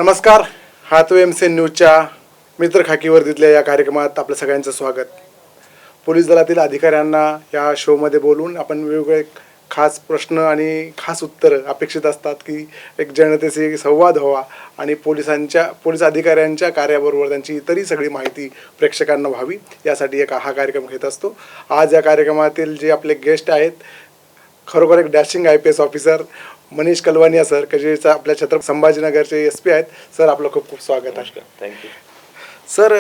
नमस्कार. Hathway M C न्यूजच्या मित्र खाकी वर्दीतल्या या कार्यक्रमात आपलं सगळ्यांचं स्वागत. पोलीस दलातील अधिकाऱ्यांना या शोमध्ये बोलून आपण वेगवेगळे खास प्रश्न आणि खास उत्तरं अपेक्षित असतात की एक जनतेशी संवाद व्हावा आणि पोलीस अधिकाऱ्यांच्या कार्याबरोबर त्यांची इतरही सगळी माहिती प्रेक्षकांना व्हावी यासाठी हा कार्यक्रम घेत असतो. आज या कार्यक्रमातील जे आपले गेस्ट आहेत, खरोखर एक dashing IPS officer Manish Kalwania sir, कजेचा आपल्या छत्रपती संभाजीनगरचे SP आहेत. सर, आपलं खूप खूप स्वागत आहे. Thank you sir.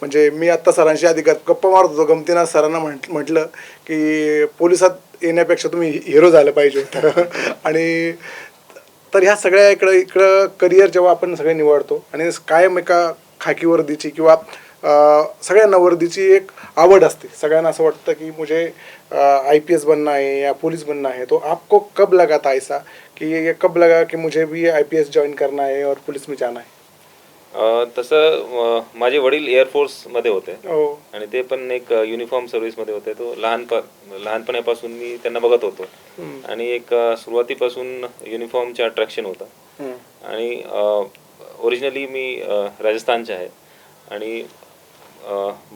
म्हणजे मी आत्ता सरांशी आधी गप्पा मारत होतो, गमतीनं सरांना म्हटलं की पोलिसात येण्यापेक्षा तुम्ही हिरो झालं पाहिजे होतं. आणि तर ह्या सगळ्या इकडं करिअर जेव्हा आपण सगळे निवडतो आणि कायम एका खाकी वर्दीची किंवा सगळ्यांना वर्दीची एक आवड असते. सगळ्यांना असं वाटतं की मुझे IPS बनना है या पुलिस बनना है. तो आपको कब लगा था ऐसा कि ये कब लगा कि मुझे भी IPS ज्वाइन करना है और पुलिस में जाना है? तसं माझे वडील एअरफोर्समध्ये होते हो. आणि ते पण एक युनिफॉर्म सर्व्हिसमध्ये होते. तो लहानपणापासून मी त्यांना बघत होतो आणि एक सुरुवातीपासून युनिफॉर्मचे अट्रॅक्शन होतं. आणि ओरिजिनली मी राजस्थान से है आणि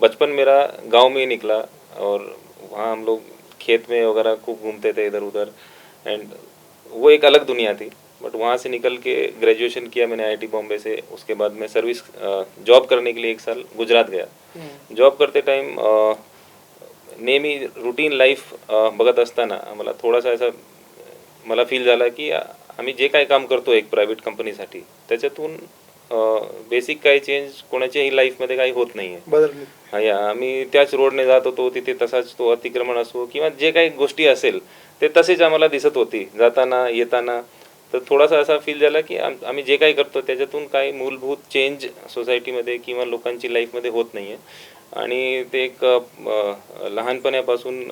बचपन मेरा गांव में ही निकला और वहाँ हम लोग खेत में वगैरह खूब घूमते थे इधर उधर. एंड वो एक अलग दुनिया थी. बट वहाँ से निकल के ग्रेजुएशन किया मैंने IIT बॉम्बे से. उसके बाद मैं सर्विस जॉब करने के लिए 1 साल गुजरात गया. जॉब करते टाइम नेहमी रुटीन लाईफ बघत असताना मला थोडासा असा मला फील झाला की आम्ही जे काही काम करतो एक प्रायव्हेट कंपनीसाठी त्याच्यातून बेसिक काही चेंज कोणाच्याही लाईफमध्ये काही होत नाही आहे. बदल. या आम्ही त्याच रोडने जात होतो, तिथे तसाच तो अतिक्रमण असो किंवा जे काही गोष्टी असेल ते तसेच आम्हाला दिसत होती जाताना येताना. तर थोडासा असा फील झाला की आम्ही जे काही करतो त्याच्यातून काही मूलभूत चेंज सोसायटीमध्ये किंवा लोकांची लाईफमध्ये होत नाही आहे. आणि ते एक लहानपणापासून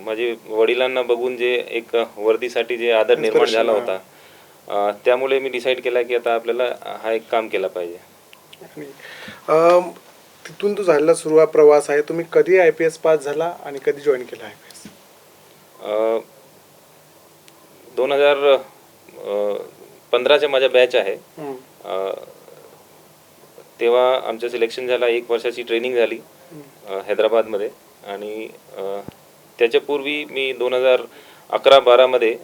माझे वडिलांना बघून जे एक वर्दीसाठी जे आदर निर्माण झाला होता, त्यामुळे मी डिसाईड केला की आता आपल्याला हा एक काम केला पाहिजे. तिथून तो झालेला सुरुवात प्रवास आहे. तुम्ही कधी IPS पास झाला आणि कधी जॉईन केला IPS? 2015च्या माझ्या बॅच आहे. तेव्हा आमचं सिलेक्शन झाला. 1 वर्षाची ट्रेनिंग झाली हैदराबादमध्ये. आणि त्याच्यापूर्वी मी 2011-12 मध्ये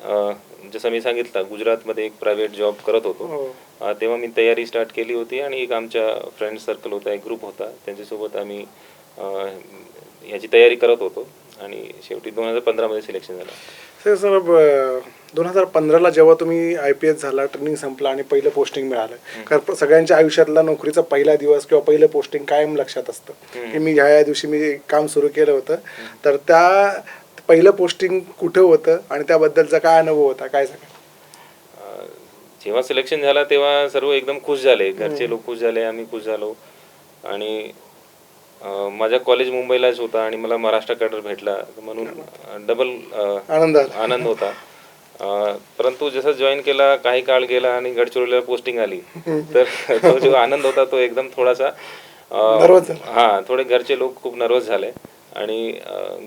जसं मी सांगितलं गुजरातमध्ये एक प्रायव्हेट जॉब करत होतो. तेव्हा मी तयारी स्टार्ट केली होती आणि एक आमच्या फ्रेंड सर्कल होता, एक ग्रुप होता, त्यांच्यासोबत आम्ही याची तयारी करत होतो आणि शेवटी 2015 मध्ये सिलेक्शन झालं. सर, 2015ला जेव्हा तुम्ही IPS झाला, ट्रेनिंग संपला आणि पहिलं पोस्टिंग मिळालं, कारण सगळ्यांच्या आयुष्यातला नोकरीचा पहिला दिवस किंवा पहिलं पोस्टिंग कायम लक्षात असतं की मी ह्या दिवशी मी काम सुरू केलं होतं. तर त्या पहिलं पोस्टिंग कुठं होतं आणि त्याबद्दलचा काय अनुभव होता, काय सांगा? जेव्हा सिलेक्शन झाला तेव्हा सर्व एकदम खुश झाले, घरचे लोक खुश झाले, आम्ही खुश झालो. आणि माझा कॉलेज मुंबईलाच होता आणि मला महाराष्ट्र कॅडर भेटला म्हणून डबल आनंद होता. परंतु जसं जॉईन केला काही काळ गेला आणि गडचिरोलीला पोस्टिंग आली तर तो जो आनंद होता तो एकदम थोडासा थोडे घरचे लोक खूप नर्वस झाले. आणि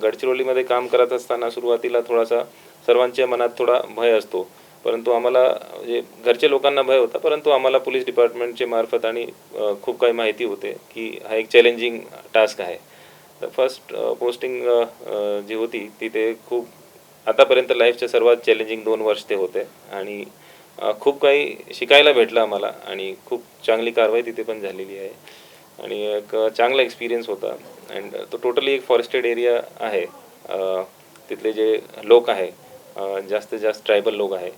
गडचिरोलीमध्ये काम करत असताना सुरुवातीला थोडासा सर्वांच्या मनात थोडा भय असतो, परंतु आम्हाला म्हणजे घरच्या लोकांना भय होता, परंतु आम्हाला पोलीस डिपार्टमेंटचे मार्फत आणि खूप काही माहिती होते की हा एक चॅलेंजिंग टास्क आहे. तर फर्स्ट पोस्टिंग जी होती ती ते खूप आतापर्यंत लाईफच्या सर्वात चॅलेंजिंग 2 वर्ष ते होते. आणि खूप काही शिकायला भेटलं आम्हाला आणि खूप चांगली कारवाई तिथे पण झालेली आहे आणि एक चांगला एक्सपिरियन्स होता. अँड तो टोटली एक फॉरेस्टेड एरिया आहे. तिथले जे लोक आहे जास्तीत जास्त ट्रायबल लोक आहे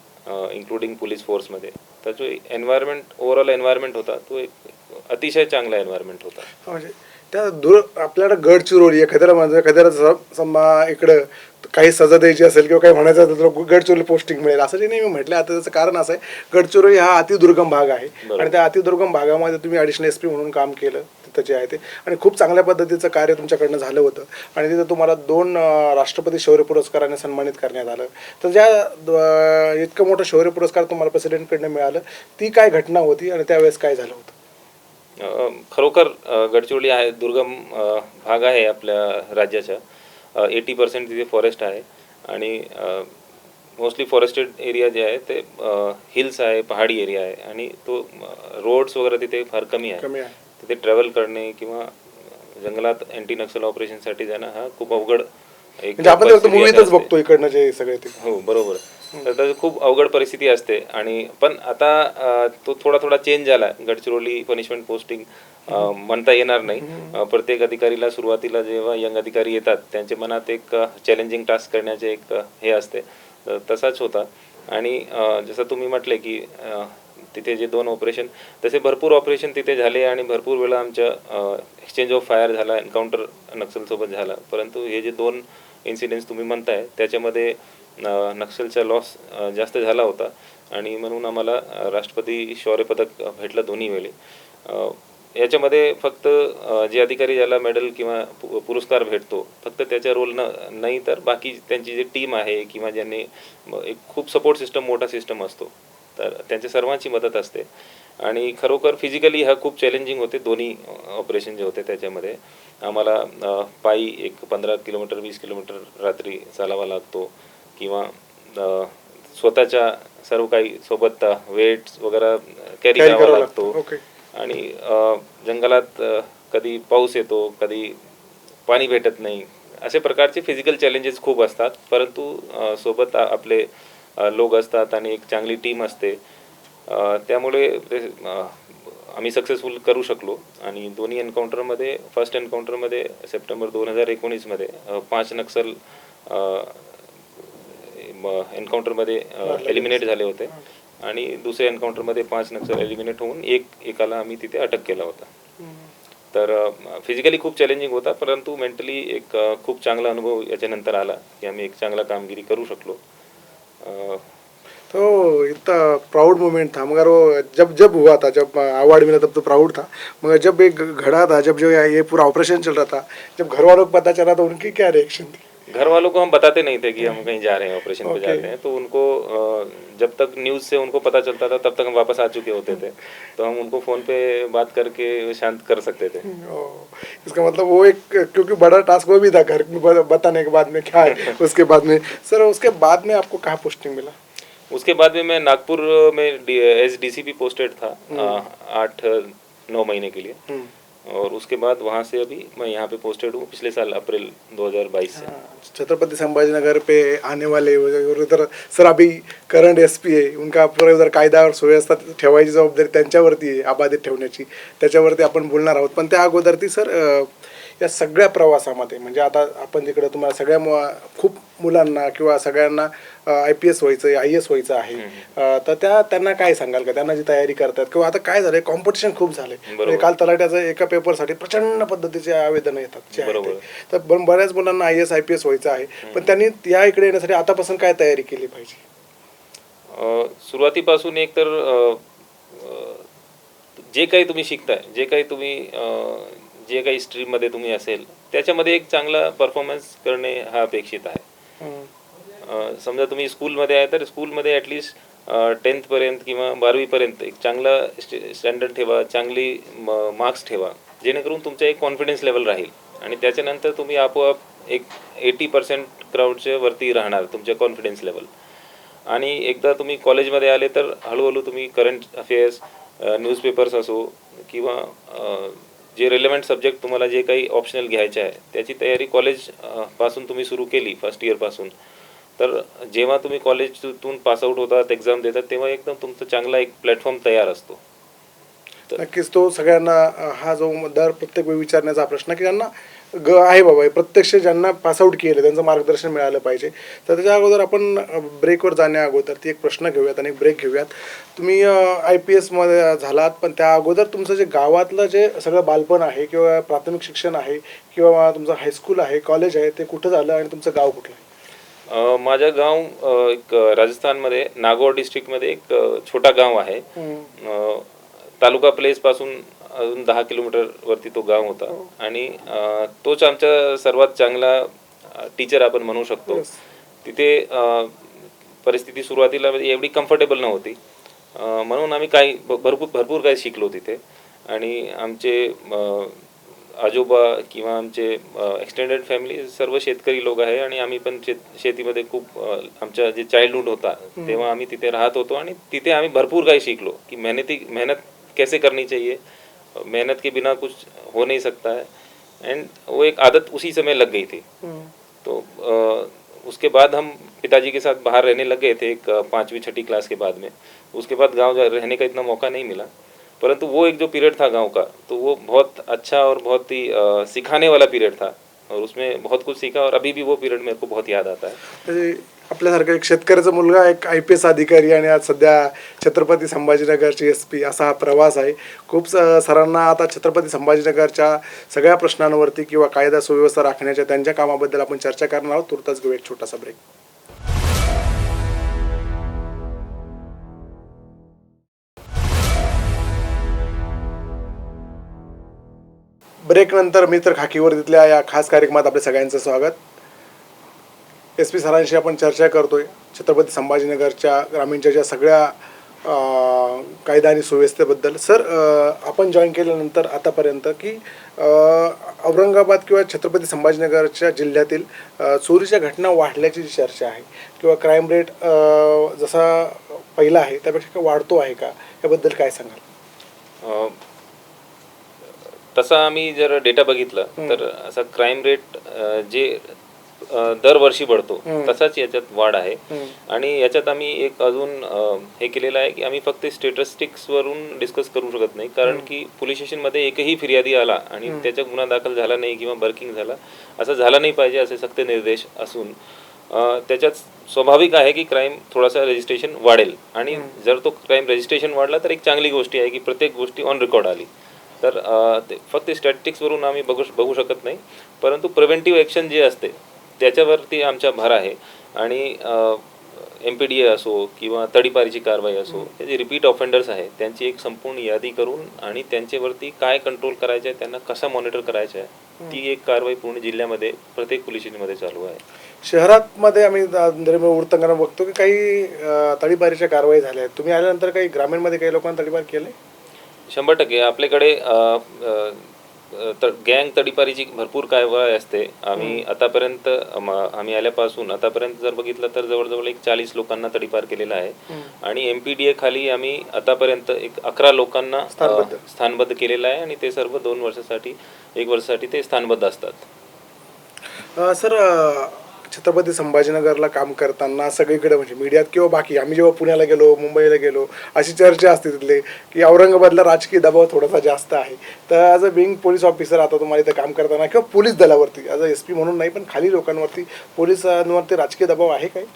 इन्क्लुडिंग पोलीस फोर्समध्ये. तर जो एन्व्हायरमेंट ओव्हरऑल एन्व्हायरमेंट होता तो एक अतिशय चांगला एन्व्हायरमेंट होता. म्हणजे त्या आपल्याला गडचिरोली एखाद्याला समजा इकडं काही सजा द्यायची असेल किंवा काही म्हणायचं असेल तर गडचिरोली पोस्टिंग मिळेल असं जे नेहमी म्हटलं. आता त्याचं कारण असं आहे, गडचिरोली हा अतिदुर्गम भाग आहे आणि त्या अतिदुर्गम भागामध्ये तुम्ही ॲडिशनल SP म्हणून काम केलं तिथं जे आहे ते, आणि खूप चांगल्या पद्धतीचं कार्य तुमच्याकडनं झालं होतं आणि तिथं तुम्हाला 2 राष्ट्रपती शौर्य पुरस्काराने सन्मानित करण्यात आलं. तर ज्या इतकं मोठं शौर्य पुरस्कार तुम्हाला प्रेसिडेंटकडनं मिळालं, ती काय घटना होती आणि त्यावेळेस काय झालं होतं? खरोखर गडचिरोली आहे दुर्गम भाग आहे आपल्या राज्याच्या. 80% तिथे फॉरेस्ट आहे आणि मोस्टली फॉरेस्टेड एरिया जे आहे ते हिल्स आहे, पहाडी एरिया आहे आणि तो रोड्स वगैरे तिथे फार कमी आहे. कमी आहे. तिथे ट्रॅव्हल करणे किंवा जंगलात अँटी नक्सल ऑपरेशनसाठी जाणं हा खूप अवघड एक म्हणजे आपण फक्त परिस्थिती मूवीतच असते. बघतो इकडनं जे सगळे ते. हो बरोबर. तर त्याची खूप अवघड परिस्थिती असते आणि पण आता तो थोडा थोडा चेंज झाला. गडचिरोली पनिशमेंट पोस्टिंग म्हणता येणार नाही. प्रत्येक अधिकारीला सुरुवातीला जेव्हा यंग अधिकारी येतात त्यांच्या मनात एक चॅलेंजिंग टास्क करण्याचे एक हे असते. तसाच होता आणि जसं तुम्ही म्हटले की तिथे जे 2 ऑपरेशन तसे भरपूर ऑपरेशन तिथे झाले आणि भरपूर वेळा आमच्या एक्सचेंज ऑफ फायर झाला, एन्काउंटर नक्षलसोबत झाला. परंतु हे जे 2 इन्सिडेंट्स तुम्ही म्हणताय त्याच्यामध्ये नक्षलचा लॉस जास्त झाला होता आणि म्हणून आम्हाला राष्ट्रपती शौर्य पदक भेटलं दोन्ही वेळी. याच्यामध्ये फक्त जे अधिकारी ज्याला मेडल किंवा पुरस्कार भेटतो फक्त त्याच्या रोल नाही तर बाकी त्यांची जी टीम आहे किंवा ज्यांनी एक खूप सपोर्ट सिस्टम मोठा सिस्टम असतो तर त्यांच्या सर्वांची मदत असते आणि खरोखर फिजिकली हा खूप चॅलेंजिंग होते. दोन्ही ऑपरेशन जे होते त्याच्यामध्ये आम्हाला पायी एक 15 किलोमीटर 20 किलोमीटर रात्री चालावा लागतो किंवा स्वतःच्या सर्व काही सोबत वेट्स वगैरे कॅरी करावा लागतो. ओके. आणि जंगलात कधी पाऊस येतो, कधी पाणी भेटत नाही, अशा प्रकारचे फिजिकल चॅलेंजेस खूप असतात. परंतु सोबत आपले लोक असतात आणि एक चांगली टीम असते. त्यामुळे ते आम्ही सक्सेसफुल करू शकलो आणि दोन्ही एन्काउंटरमध्ये फर्स्ट एन्काउंटरमध्ये सप्टेंबर 2019मध्ये 5 नक्सल एन्काउंटरमध्ये एलिमिनेट झाले होते आणि दुसऱ्या एन्काउंटरमध्ये 5 नक्सल एलिमिनेट होऊन एकाला आम्ही तिथे अटक केला होता. तर फिजिकली खूप चॅलेंजिंग होता परंतु मेंटली एक खूप चांगला अनुभव याच्यानंतर आला की आम्ही एक चांगला कामगिरी करू शकलो. तो इतना प्राउड मोमेंट था मगर वो जब जब हुआ था, जब अवार्ड मिला तब तो प्राउड था, मगर जब एक घड़ा था, जब जो ये पूरा ऑपरेशन चल रहा था, जब घर वालों को पता चला तो उनकी क्या रिएक्शन थी? घर वालों को हम बताते नहीं थे कि हम कहीं जा रहे हैं, ऑपरेशन पे जा रहे हैं. तो उनको जब तक न्यूज़ से उनको पता चलता था तब तक हम वापस आ चुके होते थे. तो हम उनको फ़ोन पे बात करके शांत कर सकते थे. इसका मतलब वो एक क्योंकि बड़ा टास्क वो भी था घर में बताने के बाद में क्या है उसके बाद में सर उसके बाद में आपको कहाँ पोस्टिंग मिला? उसके बाद में मैं नागपुर में एज DCP पोस्टेड था 8-9 महीने के लिए और उसके बाद वहाँ से अभी मैं यहाँ पे पोस्टेड हूँ पिछले साल अप्रैल 2022 से. छत्रपति संभाजीनगर पे आने वाले और इधर सर अभी करंट SP आहे उनका पूरा इधर कायदा और सुव्यवस्था ठेवायची जबाबदारी त्यांच्यावरती आहे, अबाधित ठेवण्याची, त्याच्यावरती आपण बोलणार आहोत. पण त्या अगोदर ती सर या सगळ्या प्रवासामध्ये म्हणजे आता आपण तिकडे तुम्हाला सगळ्या खूप मुलांना किंवा सगळ्यांना IPS व्हायचं आहे, IAS व्हायचं आहे, तर त्यांना काय सांगाल का त्यांना जी तयारी करतात किंवा आता काय झालंय कॉम्पिटिशन खूप झाले. म्हणजे काल तलाट्याचं एका पेपरसाठी प्रचंड पद्धतीचे आवेदन येतात जे आहे ते. तर बऱ्याच मुलांना IAS IPS व्हायचं आहे पण त्यांनी या इकडे येण्यासाठी आतापासून काय तयारी केली पाहिजे? सुरुवातीपासून एक तर जे काही तुम्ही शिकताय, जे काही स्ट्रीममध्ये तुम्ही असेल त्याच्यामध्ये एक चांगला परफॉर्मन्स करणे हा अपेक्षित आहे. समजा तुम्ही स्कूलमध्ये आहे तर स्कूलमध्ये ॲटलिस्ट 10th पर्यंत किंवा 12वी पर्यंत एक चांगला स्टँडर्ड ठेवा, चांगली मार्क्स ठेवा जेणेकरून तुमचा एक कॉन्फिडन्स लेवल राहील आणि त्याच्यानंतर तुम्ही आपोआप एक 80% क्राऊडच्या वरती राहणार तुमच्या कॉन्फिडन्स लेवल. आणि एकदा तुम्ही कॉलेजमध्ये आले तर हळूहळू तुम्ही करंट अफेअर्स, न्यूजपेपर्स असो किंवा जे रिलेव्हंट सब्जेक्ट तुम्हाला जे काही ऑप्शनल घ्यायचे आहे त्याची तयारी कॉलेज पासून तुम्ही सुरू केली फर्स्ट इयरपासून तर जेव्हा तुम्ही कॉलेजतून पासआउट होतात, एक्झाम देतात तेव्हा एकदम तुमचा चांगला एक प्लॅटफॉर्म तयार असतो. नक्कीच तो सगळ्यांना हा जो दर प्रत्येक वेळी विचारण्याचा प्रश्न की ज्यांना आहे बाबा प्रत्यक्ष ज्यांना पासआउट केलं त्यांचं मार्गदर्शन मिळालं पाहिजे. तर त्याच्या अगोदर आपण ब्रेकवर जाण्या अगोदर ती एक प्रश्न घेऊयात आणि एक ब्रेक घेऊयात. तुम्ही IPS मध्ये झालात पण त्या अगोदर तुमचं जे गावातलं जे सगळं बालपण आहे किंवा प्राथमिक शिक्षण आहे किंवा तुमचं हायस्कूल आहे, कॉलेज आहे ते कुठं झालं आणि तुमचं गाव कुठलं आहे? माझं गाव एक राजस्थानमध्ये नागौर डिस्ट्रिक्टमध्ये एक छोटा गाव आहे. तालुका प्लेस पासून अजून 10 किलोमीटर वरती तो गाव होता आणि तोच आमचा सर्वात चांगला टीचर आपण म्हणू शकतो. तिथे परिस्थिती सुरुवातीला एवढी कम्फर्टेबल नव्हती म्हणून आम्ही भरपूर काही शिकलो तिथे आणि आमचे आजोबा किंवा आमचे एक्सटेंडेड फॅमिली सर्व शेतकरी लोक आहे आणि आम्ही पण शेतीमध्ये खूप आमचा जे चाइल्डहुड होता तेव्हा आम्ही तिथे राहत होतो आणि तिथे आम्ही भरपूर काही शिकलो की मेहनत कैसे करनी चाहिए, मेहनत के बिना कुछ हो नहीं सकता है। एंड वो एक आदत उसी समय लग गई थी। तो उसके बाद हम पिताजी के साथ बाहर रहने लग गए थे एक 5वीं 6ठी क्लास के बाद में। उसके बाद गांव रहने का इतना मौका नहीं मिला, परंतु वो एक जो पीरियड था गांव का, तो वो बहुत अच्छा और बहुत ही सिखाने वाला पीरियड था और उसमें बहुत कुछ सीखा और अभी भी वो पीरियड मेरे को बहुत याद आता है। म्हणजे आपल्यासारखा एक शेतकऱ्याचा मुलगा एक IPS अधिकारी आणि आज सध्या छत्रपती संभाजीनगरचे SP असा हा प्रवास आहे. खूप सरांना आता छत्रपती संभाजीनगरच्या सगळ्या प्रश्नांवरती किंवा कायदा सुव्यवस्था राखण्याच्या त्यांच्या कामाबद्दल आपण चर्चा करणार आहोत. तुर्तास घेऊ एक छोटासा ब्रेक. ब्रेक नंतर मित्र खाकीवर्दीतल्या या खास कार्यक्रमात आपल्या सगळ्यांचं स्वागत. SP सरांशी आपण चर्चा करतोय छत्रपती संभाजीनगरच्या ग्रामीणच्या ज्या सगळ्या कायदा आणि सुव्यवस्थेबद्दल. सर, आपण जॉईन केल्यानंतर आतापर्यंत की औरंगाबाद किंवा छत्रपती संभाजीनगरच्या जिल्ह्यातील चोरीच्या घटना वाढल्याची जी चर्चा आहे किंवा क्राईम रेट जसा पहिला आहे त्यापेक्षा वाढतो आहे का, याबद्दल काय सांगाल? तसा आम्ही जर डेटा बघितला तर असा क्राईम रेट जे दरवर्षी बढ़तो तसाच याच्यात वाढ आहे. आणि याच्यात आम्ही एक अजून हे केलेलं आहे की आम्ही फक्त स्टॅटिस्टिक्स वरून डिस्कस करू शकत नाही, कारण की पोलीस स्टेशनमध्ये एकही फिर्यादी आला आणि त्याचा गुन्हा दाखल झाला नाही किंवा बर्किंग झाला, असं झालं नाही पाहिजे असे सक्त निर्देश असून त्याच्यात स्वाभाविक आहे की क्राईम थोडासा रजिस्ट्रेशन वाढेल. आणि जर तो क्राईम रजिस्ट्रेशन वाढला तर एक चांगली गोष्टी आहे की प्रत्येक गोष्टी ऑन रेकॉर्ड आली. तर फक्त स्टॅटिस्टिक्सवरून आम्ही बघू शकत नाही, परंतु प्रिव्हेंटिव्ह ॲक्शन जे असते त्याच्यावरती आमचा भर आहे. आणि MPDA असो किंवा तडीपारीची कारवाई असो, हे जे रिपीट ऑफेंडर्स आहे त्यांची एक संपूर्ण यादी करून आणि त्यांच्यावरती काय कंट्रोल करायचं आहे, त्यांना कसा मॉनिटर करायचं आहे, ती एक कारवाई पूर्ण जिल्ह्यामध्ये प्रत्येक पोलीस स्टेशनमध्ये चालू आहे. शहरामध्ये आम्ही उडताना बघतो की काही तडीपारीच्या कारवाई झाल्या आहेत. तुम्ही आल्यानंतर काही ग्रामीणमध्ये काही लोकांना तडीपार केले? 100% आपल्याकडे गँग तडीपारीची भरपूर कारवाई असते. आम्ही आतापर्यंत आम्ही आल्यापासून आतापर्यंत जर बघितलं तर जवळजवळ एक 40 लोकांना तडीपार केलेला आहे. आणि MPDA खाली आम्ही आतापर्यंत एक 11 लोकांना स्थानबद्ध केलेलं आहे आणि ते सर्व 2 वर्षासाठी 1 वर्षासाठी ते स्थानबद्ध असतात. सर, छत्रपती संभाजीनगरला काम करताना सगळीकडे म्हणजे मीडियात किंवा बाकी आम्ही जेव्हा पुण्याला गेलो, मुंबईला गेलो, अशी चर्चा असते तिथले की औरंगाबादला राजकीय दबाव थोडासा जास्त आहे. तर as a being police officer आता तुम्हाला इथं काम करताना किंवा पोलीस दलावरती ॲज अ SP म्हणून नाही पण खाली लोकांवरती पोलिसांवरती राजकीय दबाव आहे काही?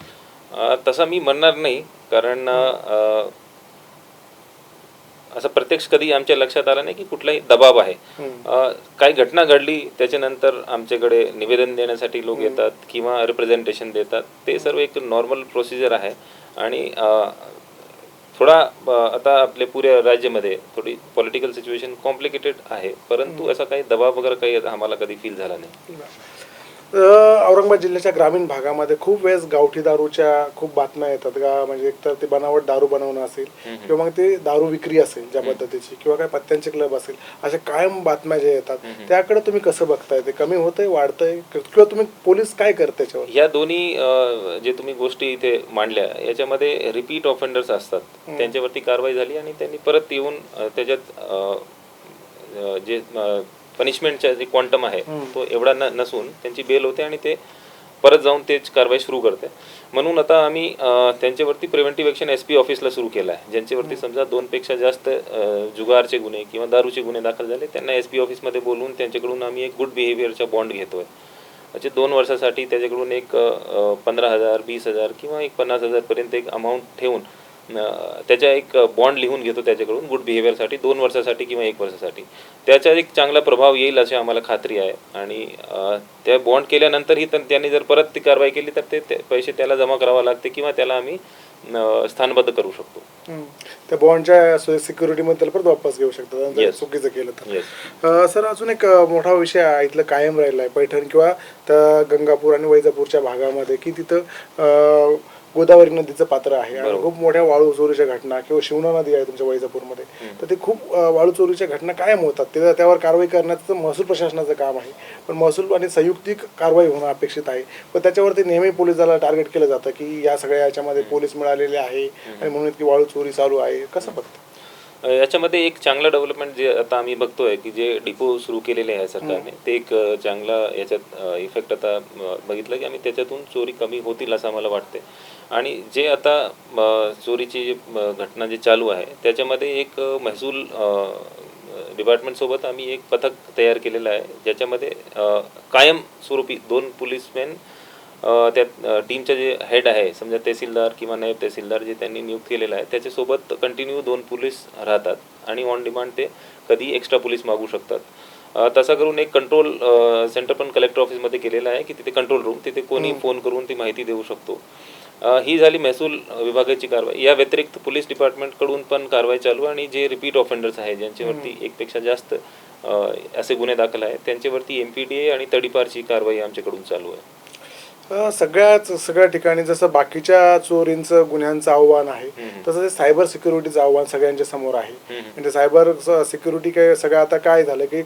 तसा मी म्हणणार नाही, कारण असं प्रत्यक्ष कधी आमच्या लक्षात आलं नाही की कुठलाही दबाव आहे. काही घटना घडली त्याच्यानंतर आमच्याकडे निवेदन देण्यासाठी लोक येतात किंवा रिप्रेझेंटेशन देतात, ते सर्व एक नॉर्मल प्रोसिजर आहे. आणि थोडा आता आपल्या पुऱ्या राज्यामध्ये थोडी पॉलिटिकल सिच्युएशन कॉम्प्लिकेटेड आहे, परंतु असा काही दबाव वगैरे काही आम्हाला कधी फील झाला नाही. औरंगाबाद जिल्ह्याच्या ग्रामीण भागामध्ये खूप वेळेस गावठी दारूच्या खूप बातम्या येतात का, म्हणजे एकतर ते बनावट दारू बनवणं असेल किंवा मग ते दारू विक्री असेल ज्या पद्धतीची किंवा काय पत्त्यांचे क्लब असेल, अशा कायम बातम्या ज्या येतात त्याकडे तुम्ही कसं बघताय? ते कमी होतंय, वाढतंय किंवा तुम्ही पोलीस काय करत त्याच्यावर? या दोन्ही जे तुम्ही गोष्टी इथे मांडल्या याच्यामध्ये रिपीट ऑफेंडर्स असतात, त्यांच्यावरती कारवाई झाली आणि त्यांनी परत येऊन त्याच्यात जे पनिशमेंटचा जे क्वांटम आहे तो एवढा नसून त्यांची बेल होते आणि ते परत जाऊन तेच कारवाई सुरू करते. म्हणून आता आम्ही त्यांच्यावरती प्रिव्हेंटिव्ह ॲक्शन SP ऑफिसला सुरू केलं आहे. ज्यांच्यावरती समजा 2 पेक्षा जास्त जुगारचे गुन्हे किंवा दारूचे गुन्हे दाखल झाले त्यांना SP ऑफिसमध्ये बोलवून त्यांच्याकडून आम्ही एक गुड बिहेवियरचा बॉन्ड घेतोय. म्हणजे 2 वर्षासाठी त्याच्याकडून एक 15,000 20,000 किंवा एक 50,000 पर्यंत एक अमाऊंट ठेवून त्याचा एक बॉन्ड लिहून घेतो त्याच्याकडून गुड बिहेवियरसाठी 2 वर्षासाठी किंवा 1 वर्षासाठी. त्याचा एक चांगला प्रभाव येईल अशी आम्हाला खात्री आहे. आणि त्या बॉन्ड केल्यानंतरही त्यांनी जर परत ती कारवाई केली तर ते पैसे त्याला जमा करावे लागते किंवा त्याला आम्ही स्थानबद्ध करू शकतो. त्या बॉन्डच्या सिक्युरिटीमध्ये परत वापस घेऊ शकतो चुकीचं केलं तर. सर, अजून एक मोठा विषय इथलं कायम राहिला आहे पैठण किंवा त्या गंगापूर आणि वैजापूरच्या भागामध्ये की तिथं गोदावरी नदीचं पात्र आहे आणि बरोबर. खूप मोठ्या वाळू चोरीच्या घटना किंवा शिवना नदी आहे तुमच्या वैजापूरमध्ये, तर ते खूप वाळू चोरीच्या घटना कायम होतात. त्यावर कारवाई करण्याचं महसूल प्रशासनाचं काम आहे, पण महसूल आणि संयुक्तिक कारवाई होणं अपेक्षित आहे. पण त्याच्यावरती नेहमी पोलिसाला टार्गेट केलं जातं की या सगळ्या याच्यामध्ये पोलीस मिळालेले आहे आणि म्हणून की वाळू चोरी चालू आहे. कसं बघतं? याच्यामध्ये एक चांगलं डेव्हलपमेंट जे आता आम्ही बघतोय की जे डिपो सुरू केलेले आहे सरकारने, ते एक चांगला याच्यात इफेक्ट आता बघितलं की आम्ही त्याच्यातून चोरी कमी होतील असं आम्हाला वाटते. आणि जे आता चोरीची जी घटना जे चालू आहे त्याच्यामध्ये एक महसूल डिपार्टमेंटसोबत आम्ही एक पथक तयार केलेलं आहे, ज्याच्यामध्ये कायम स्वरूपी 2 पोलीसमॅन त्या टीमचे जे हेड आहे, समजा तहसीलदार किंवा नायब तहसीलदार जे त्यांनी नियुक्त केलेलं आहे, त्याच्यासोबत कंटिन्यू 2 पोलीस राहतात आणि ऑन डिमांड ते कधी एक्स्ट्रा पोलीस मागू शकतात. तसा करून एक कंट्रोल सेंटर पण कलेक्टर ऑफिसमध्ये केलेलं आहे की तिथे कंट्रोल रूम, तिथे कोणी फोन करून ती माहिती देऊ शकतो. ही झाली महसूल विभागाची कारवाई. या व्यतिरिक्त पोलीस डिपार्टमेंटकडून पण कारवाई चालू आणि जे रिपीट ऑफेंडर्स आहे, ज्यांच्यावरती एकपेक्षा जास्त असे गुन्हे दाखल आहेत, त्यांच्यावरती MPDA आणि तडीपारची कारवाई आमच्याकडून चालू आहे. सगळ्या ठिकाणी जसं बाकीच्या चोरींचं गुन्ह्यांचं आव्हान आहे, तसं ते सायबर सिक्युरिटीचं आव्हान सगळ्यांच्या समोर आहे. म्हणजे सायबर सिक्युरिटी काय सगळं आता काय झालं की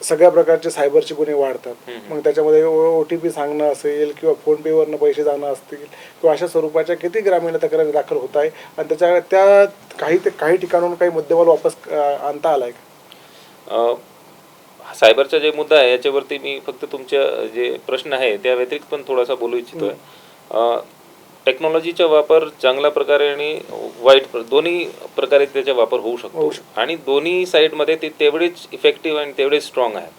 सगळ्या प्रकारचे सायबरचे गुन्हे वाढतात. मग त्याच्यामध्ये OTP सांगणं असेल किंवा फोनपेवरनं पैसे जाणं असतील किंवा अशा स्वरूपाच्या किती ग्रामीण तक्रारी दाखल होत आहे आणि त्या काही ठिकाणून काही मुद्देमाल वापस आणता आलाय का? सायबरचा जे मुद्दा आहे याच्यावरती मी फक्त तुमच्या जे प्रश्न आहे त्या व्यतिरिक्त पण थोडासा बोलू इच्छितोय. टेक्नॉलॉजीचा वापर चांगल्या प्रकारे आणि वाईट दोन्ही प्रकारे त्याचा वापर होऊ शकतो आणि दोन्ही साईडमध्ये ते तेवढेच इफेक्टिव्ह आणि तेवढेच स्ट्रॉंग आहे.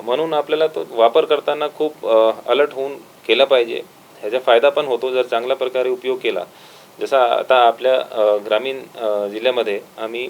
म्हणून आपल्याला तो वापर करताना खूप अलर्ट होऊन केला पाहिजे. ह्याचा फायदा पण होतो जर चांगल्या प्रकारे उपयोग केला. जसा आता आपल्या ग्रामीण जिल्ह्यामध्ये आम्ही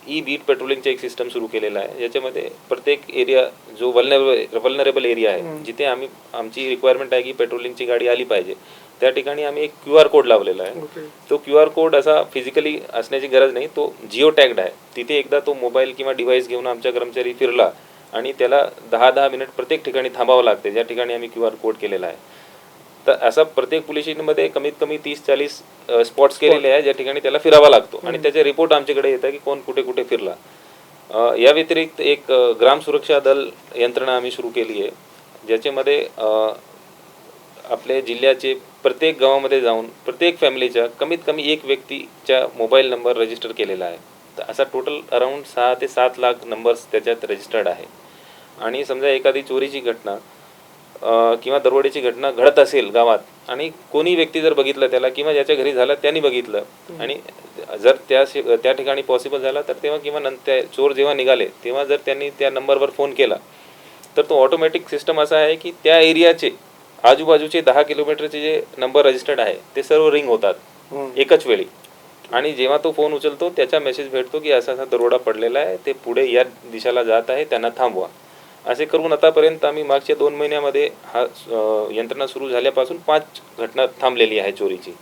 बीट पेट्रोलिंगचं एक सिस्टम सुरू केलेला आहे, ज्याच्यामध्ये प्रत्येक एरिया जो वल्नरेबल एरिया आहे, जिथे आमची रिक्वायरमेंट आहे की पेट्रोलिंगची गाडी आली पाहिजे, त्या ठिकाणी आम्ही एक QR कोड लावलेला आहे. तो QR कोड असा फिजिकली असण्याची गरज नाही, तो जिओ टॅग्ड आहे. तिथे एकदा तो मोबाईल किंवा डिव्हाइस घेऊन आमच्या कर्मचारी फिरला आणि त्याला 10-10 मिनिट प्रत्येक ठिकाणी थांबावं लागते, ज्या ठिकाणी आम्ही QR कोड केलेला आहे. तर असा प्रत्येक पोलीस स्टेशनमध्ये कमीत कमी 30-40 स्पॉट्स केलेले आहे, ज्या ठिकाणी त्याला फिरावा लागतो आणि त्याचे रिपोर्ट आमच्याकडे येतात की कोण कुठे कुठे फिरला. या व्यतिरिक्त एक ग्राम सुरक्षा दल यंत्रणा आम्ही सुरू केली आहे, ज्याच्यामध्ये आपल्या जिल्ह्याचे प्रत्येक गावामध्ये जाऊन प्रत्येक फॅमिलीच्या कमीत कमी एक व्यक्तीचा मोबाईल नंबर रजिस्टर केलेला आहे. तर असा टोटल अराऊंड 6 ते 7 लाख नंबर्स त्याच्यात रजिस्टर्ड आहे. आणि समजा एखादी चोरीची घटना किंवा दरोड्याची घटना घडत असेल गावात आणि कोणी व्यक्ती जर बघितलं त्याला किंवा ज्याच्या घरी झालं त्यांनी बघितलं आणि जर त्या ठिकाणी पॉसिबल झाला तर तेव्हा किंवा नंतर चोर जेव्हा निघाले तेव्हा जर त्यांनी त्या नंबरवर फोन केला तर तो ऑटोमॅटिक सिस्टम असा आहे की त्या एरियाचे आजूबाजूचे 10 किलोमीटरचे जे नंबर रजिस्टर्ड आहे ते सर्व रिंग होतात एकच वेळी. आणि जेव्हा तो फोन उचलतो त्याचा मेसेज भेटतो की असा असा दरोडा पडलेला आहे, ते पुढे या दिशेला जात आहे, त्यांना थांबवा. असे करून आतापर्यंत आम्ही मागच्या 2 महिन्यामध्ये हा यंत्रणा सुरू झाल्यापासून 5 घटना थांबलेली आहे चोरीची,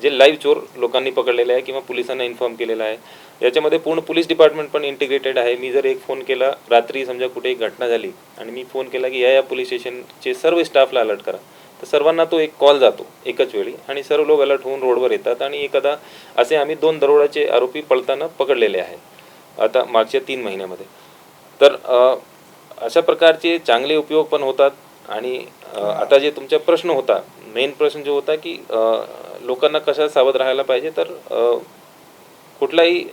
जे लाईव्ह चोर लोकांनी पकडलेले आहे किंवा पोलिसांना इन्फॉर्म केलेलं आहे. याच्यामध्ये पूर्ण पोलीस डिपार्टमेंट पण इंटिग्रेटेड आहे. मी जर एक फोन केला रात्री, समजा कुठे एक घटना झाली आणि मी फोन केला की या पोलीस स्टेशनचे सर्व स्टाफला अलर्ट करा, तर सर्वांना तो एक कॉल जातो एकच वेळी आणि सर्व लोक अलर्ट होऊन रोडवर येतात. आणि एखादा असे आम्ही 2 दरोड्याचे आरोपी पळताना पकडलेले आहेत आता मागच्या 3 महिन्यामध्ये. तर अशा प्रकारचे चांगले उपयोग पण होतात. आणि आता जे तुमचा प्रश्न होता, मेन प्रश्न जो होता की लोकांना कशा सावध राहायला पाहिजे, तर कुठलाही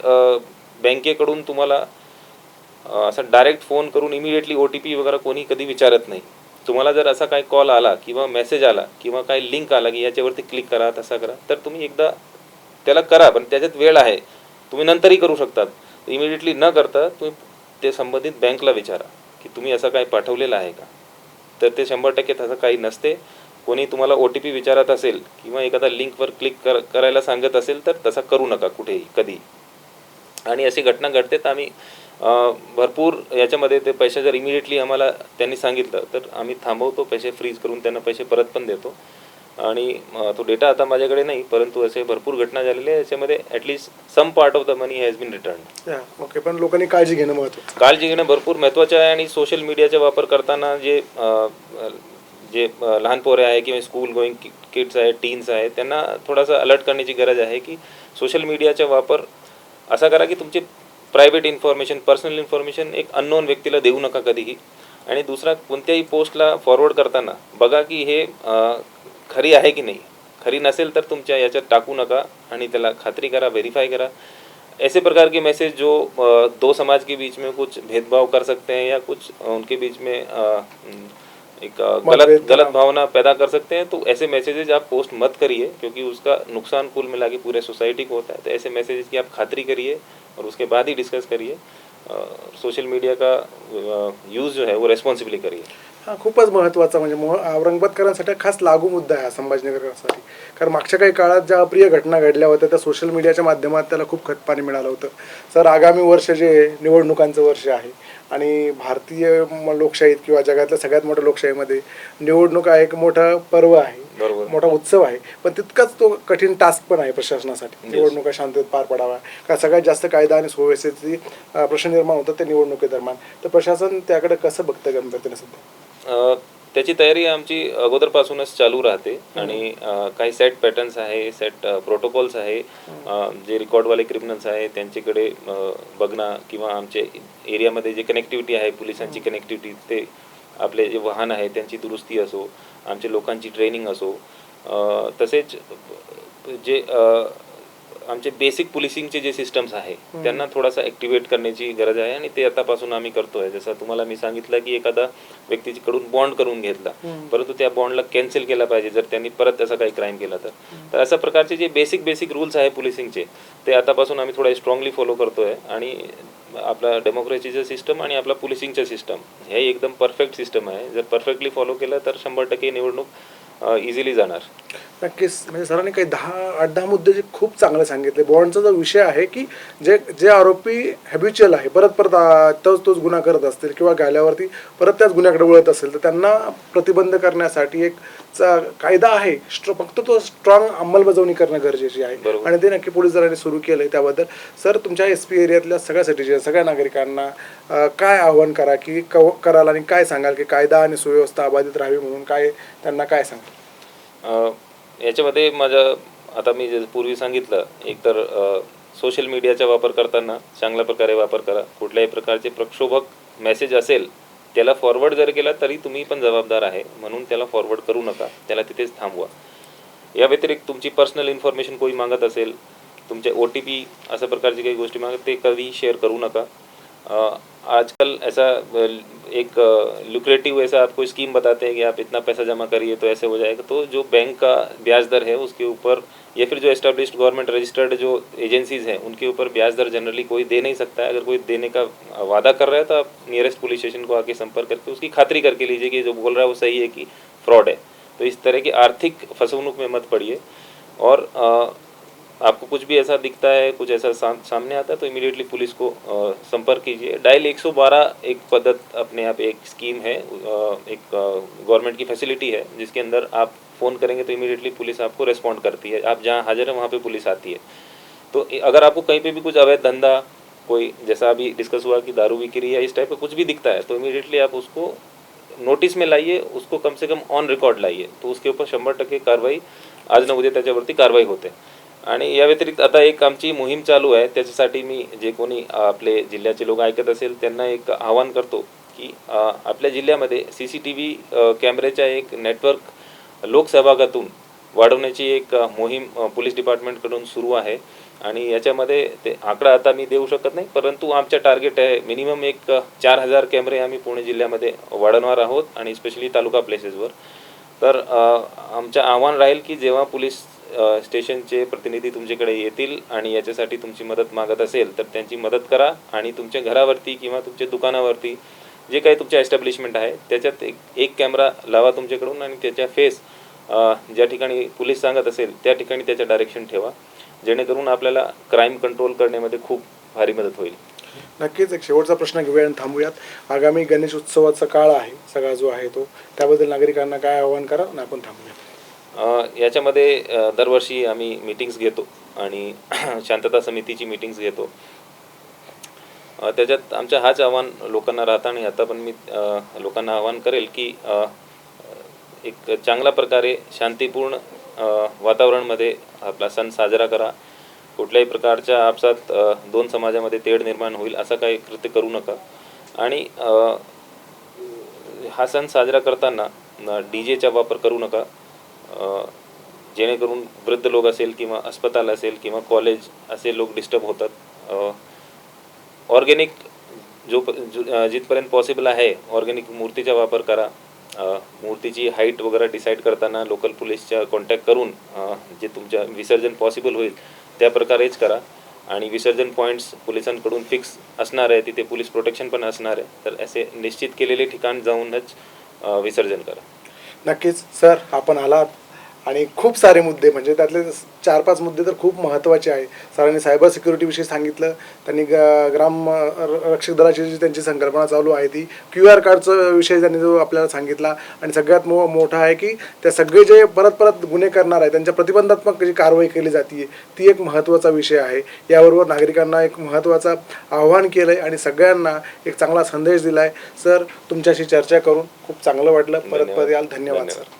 बँकेकडून तुम्हाला असा डायरेक्ट फोन करून इमिडिएटली OTP वगैरे कोणी कधी विचारत नाही. तुम्हाला जर असा काही कॉल आला किंवा मेसेज आला किंवा काही लिंक आला की याच्यावरती क्लिक करा, तसा करा, तर तुम्ही एकदा त्याला करा, पण त्याच्यात वेळ आहे, तुम्ही नंतरही करू शकतात. इमिडिएटली न करता तुम्ही ते संबंधित बँकला विचारा की तुम्ही असं काही पाठवलेलं आहे का. तर ते 100% तसं काही नसते. कोणी तुम्हाला OTP विचारत असेल किंवा एखादा लिंकवर क्लिक करायला सांगत असेल तर तसा करू नका कुठेही कधी. आणि अशी घटना घडते तर आम्ही भरपूर याच्यामध्ये ते पैसे जर इमिडिएटली आम्हाला त्यांनी सांगितलं तर आम्ही थांबवतो, पैसे फ्रीज करून त्यांना पैसे परत पण देतो. आणि तो डेटा आता माझ्याकडे नाही, परंतु असे भरपूर घटना झालेल्या आहे, याच्यामध्ये at least some part of the money has been return. Okay, पण लोकांनी काळजी घेणं महत्त्वाचं. काळजी घेणं भरपूर महत्त्वाचं आहे. आणि सोशल मीडियाचा वापर करताना जे लहान पोरे आहे किंवा स्कूल गोईंग किड्स आहेत, टीन्स आहेत, त्यांना थोडासा अलर्ट करण्याची गरज आहे की सोशल मीडियाचा वापर असा करा की तुमचे प्रायव्हेट इन्फॉर्मेशन, पर्सनल इन्फॉर्मेशन एक अननोन व्यक्तीला देऊ नका कधीही. आणि दुसरा, कोणत्याही पोस्टला फॉरवर्ड करताना बघा की हे खरी आहे की नाही. खरी नसेल तर तुमच्या याच्यात टाकू नका आणि त्याला खात्री करा, व्हेरीफाई करा. ऐसे प्रकार के मैसेज जो दो समाज के बीच में कुछ भेदभाव कर सकते हैं या कुछ उनके बीच में एक गलत भावना पैदा कर सकते हैं, तो ऐसे मैसेजेस आप पोस्ट मत करिए, क्योंकि उसका नुकसान कुल मिला के पूरे सोसाइटी को होता है. तो ऐसे मैसेजेस की आप खात्री करिए और उसके बाद ही डिस्कस करिए. सोशल मीडिया का यूज़ जो है वो रेस्पॉन्सिबली करिए. हा खूपच महत्त्वाचा म्हणजे औरंगाबादकरांसाठी खास लागू मुद्दा आहे हा संभाजीनगरसाठी. कारण मागच्या काही काळात ज्या अप्रिय घटना घडल्या होत्या त्या सोशल मीडियाच्या माध्यमात त्याला खूप खतपाणी मिळालं होतं. सर, आगामी वर्ष जे निवडणुकांचं वर्ष आहे आणि भारतीय लोकशाहीत किंवा जगातल्या सगळ्यात मोठ्या लोकशाहीमध्ये निवडणूक हा एक मोठा पर्व आहे, बरोबर. मोठा उत्सव आहे, पण तितकाच तो कठीण टास्क पण आहे प्रशासनासाठी. निवडणुका शांततेत पार पडाव्या, का सगळ्यात जास्त कायदा आणि सुव्यवस्थेची प्रश्न निर्माण होतात ते निवडणुकीदरम्यान. तर प्रशासन त्याकडे कसं बघतं गंभीरतेने सध्या? त्याची तयारी आमची अगोदरपासूनच चालू राहते आणि काही सेट पॅटर्न्स आहे, सेट प्रोटोकॉल्स आहे. जे रेकॉर्डवाले क्रिमिनल्स आहे त्यांच्याकडे बघणं किंवा आमच्या एरियामध्ये जे कनेक्टिव्हिटी आहे, पोलिसांची कनेक्टिव्हिटी, ते आपले जे वाहन आहे त्यांची दुरुस्ती असो, आमच्या लोकांची ट्रेनिंग असो, तसेच जे आमचे बेसिक पोलिसिंगचे जे सिस्टम्स आहे त्यांना थोडासा ॲक्टिवेट करण्याची गरज आहे आणि ते आतापासून आम्ही करतोय. जसं तुम्हाला मी सांगितलं की एखादा व्यक्तीकडून बॉन्ड करून घेतला, परंतु त्या बॉन्डला कॅन्सल केला पाहिजे जर त्यांनी परत असा काही क्राईम केला तर अशा प्रकारचे जे बेसिक रूल्स आहे पोलिसिंगचे ते आतापासून आम्ही थोडा स्ट्रॉंगली फॉलो करतोय. आणि आपला डेमोक्रेसीचं सिस्टम आणि आपला पोलिसिंगचं सिस्टम हे एकदम परफेक्ट सिस्टम आहे. जर परफेक्टली फॉलो केलं तर 100% निवडणूक इझिली जाणार. नक्कीच. म्हणजे सरांनी काही 8-10 मुद्दे जे खूप चांगले सांगितले. बॉन्डचा जो विषय आहे की जे आरोपी हॅबिच्युअल आहे, परत तोच गुन्हा करत असतील किंवा गाल्यावरती परत त्याच गुन्ह्याकडे वळत असेल तर त्यांना प्रतिबंध करण्यासाठी एक कायदा आहे, फक्त तो स्ट्रॉंग अंमलबजावणी करणं गरजेची आहे आणि ते नक्की पोलीस दलाने सुरू केलं आहे. त्याबद्दल सर, तुमच्या SP एरियातल्या सगळ्या सिटीजन, सगळ्या नागरिकांना काय आव्हान कराल आणि काय सांगाल की कायदा आणि सुव्यवस्था अबाधित राहावी म्हणून त्यांना काय सांगाल? याच्यामध्ये आता मी जे पूर्वी सांगितलं, एकतर सोशल मीडियाचा वापर करताना चांगल्या प्रकारे वापर करा. कुठल्याही प्रकारचे प्रक्षोभक मेसेज असेल त्याला फॉरवर्ड जर केला तरी तुम्ही पण जबाबदार आहे, म्हणून त्याला फॉरवर्ड करू नका, त्याला तिथेच थांबवा. या व्यतिरिक्त तुमची पर्सनल इन्फॉर्मेशन कोणी मागत असेल, तुमचे OTP अशा प्रकारची काही गोष्टी मागत, ते कधी शेअर करू नका. आजकल ऐसा एक लुक्रेटिव ऐसा आपको स्कीम बताते हैं कि आप इतना पैसा जमा करिए तो ऐसे हो जाएगा. तो जो बैंक का ब्याज दर है उसके ऊपर, या फिर जो एस्टेब्लिश्ड गवर्नमेंट रजिस्टर्ड जो एजेंसीज हैं उनके ऊपर ब्याज दर जनरली कोई दे नहीं सकता है. अगर कोई देने का वादा कर रहा है तो आप नियरेस्ट पुलिस स्टेशन को आके संपर्क करके उसकी खातरी करके लीजिए कि जो बोल रहा है वो सही है कि फ्रॉड है. तो इस तरह की आर्थिक फसवणूक में मत पड़िए. और आपको कुछ भी ऐसा दिखता है, कुछ ऐसा सामने आता है तो इमीडिएटली पुलिस को संपर्क कीजिए. डायल 112 एक पद्धत अपने आप एक स्कीम है, एक गवर्नमेंट की फैसिलिटी है जिसके अंदर आप फ़ोन करेंगे तो इमीडिएटली पुलिस आपको रेस्पॉन्ड करती है. आप जहाँ हाजिर है वहाँ पे पुलिस आती है. तो अगर आपको कहीं पे भी कुछ अवैध धंधा, कोई जैसा अभी डिस्कस हुआ कि दारू बिक्री या इस टाइप का कुछ भी दिखता है तो इमीडिएटली आप उसको नोटिस में लाइए, उसको कम से कम ऑन रिकॉर्ड लाइए. तो उसके ऊपर 100% कारवाई आज न उद्या त्याच्यावरती कारवाई होते. आणि या व्यतिरिक्त आता एक आमची मोहीम चालू आहे. त्याच्यासाठी मी जे कोणी आपले जिल्ह्याचे लोक ऐकत असेल त्यांना एक आवाहन करतो की आपल्या जिल्ह्यामध्ये CCTV कॅमेऱ्याचा एक नेटवर्क लोकसहभागातून वाढवण्याची एक मोहीम पोलीस डिपार्टमेंटकडून सुरू आहे. आणि याच्यामध्ये ते आकडा आता मी देऊ शकत नाही, परंतु आमच्या टार्गेट आहे मिनिमम एक 4000 कॅमेरे आम्ही पुणे जिल्ह्यामध्ये वाढवणार आहोत आणि स्पेशली तालुका प्लेसेसवर. तर आमचं आव्हान राहील की जेव्हा पोलीस स्टेशनचे प्रतिनिधी तुमच्याकडे येतील आणि याच्यासाठी तुमची मदत मागत असेल तर त्यांची मदत करा आणि तुमच्या घरावरती किंवा तुमच्या दुकानावरती जे काही तुमच्या एस्टॅब्लिशमेंट आहे त्याच्यात एक कॅमेरा लावा तुमच्याकडून आणि त्याच्या फेस ज्या ठिकाणी पोलीस सांगत असेल त्या ठिकाणी त्याचं डायरेक्शन ठेवा, जेणेकरून आपल्याला क्राईम कंट्रोल करण्यामध्ये खूप भारी मदत होईल. नक्कीच. एक शेवटचा प्रश्न घेऊया आणि थांबूयात. आगामी गणेश उत्सवाचा काळ आहे सगळा जो आहे तो, त्याबद्दल नागरिकांना काय आवाहन करा आणि आपण थांबूयात? याच्यामध्ये दरवर्षी आम्ही मीटिंग्स घेतो आणि शांतता समितीची मीटिंग्स घेतो. त्याच्यात आमचं हाच आव्हान लोकांना राहतं आणि आता पण मी लोकांना आवाहन करेल की एक चांगल्या प्रकारे शांतीपूर्ण वातावरणामध्ये आपला सण साजरा करा. कुठल्याही प्रकारच्या आपसात दोन समाजामध्ये तेढ निर्माण होईल असं काही कृत्य करू नका. आणि हा सण साजरा करताना डीजेचा वापर करू नका, जेणेकरून वृद्ध लोक असेल किंवा अस्पताल असेल किंवा कॉलेज असे लोक डिस्टर्ब होतात. ऑर्गेनिक जिथपर्यंत पॉसिबल आहे ऑर्गेनिक मूर्तीचा वापर करा. मूर्तीची हाईट वगैरे डिसाईड करताना लोकल पोलीसच्या कॉन्टॅक्ट करून जे तुमच्या विसर्जन पॉसिबल होईल त्या प्रकारेच करा. आणि विसर्जन पॉईंट्स पोलिसांकडून फिक्स असणार आहे, तिथे पोलीस प्रोटेक्शन पण असणार आहे, तर असे निश्चित केलेले ठिकाण जाऊनच विसर्जन करा. नक्कीच सर, आपण आलात आणि खूप सारे मुद्दे म्हणजे त्यातले 4-5 मुद्दे तर खूप महत्त्वाचे आहे. सरांनी सायबर सिक्युरिटीविषयी सांगितलं, त्यांनी ग्राम रक्षक दलाची जी त्यांची संकल्पना चालू आहे ती QR कार्डचा विषय त्यांनी जो आपल्याला सांगितला. आणि सगळ्यात मोठा आहे की त्या सगळे जे परत परत गुन्हे करणार आहे त्यांच्या प्रतिबंधात्मक जी कारवाई केली जाते ती एक महत्त्वाचा विषय आहे. याबरोबर नागरिकांना एक महत्त्वाचं आव्हान केलं आहे आणि सगळ्यांना एक चांगला संदेश दिला आहे. सर, तुमच्याशी चर्चा करून खूप चांगलं वाटलं. परत याल. धन्यवाद सर.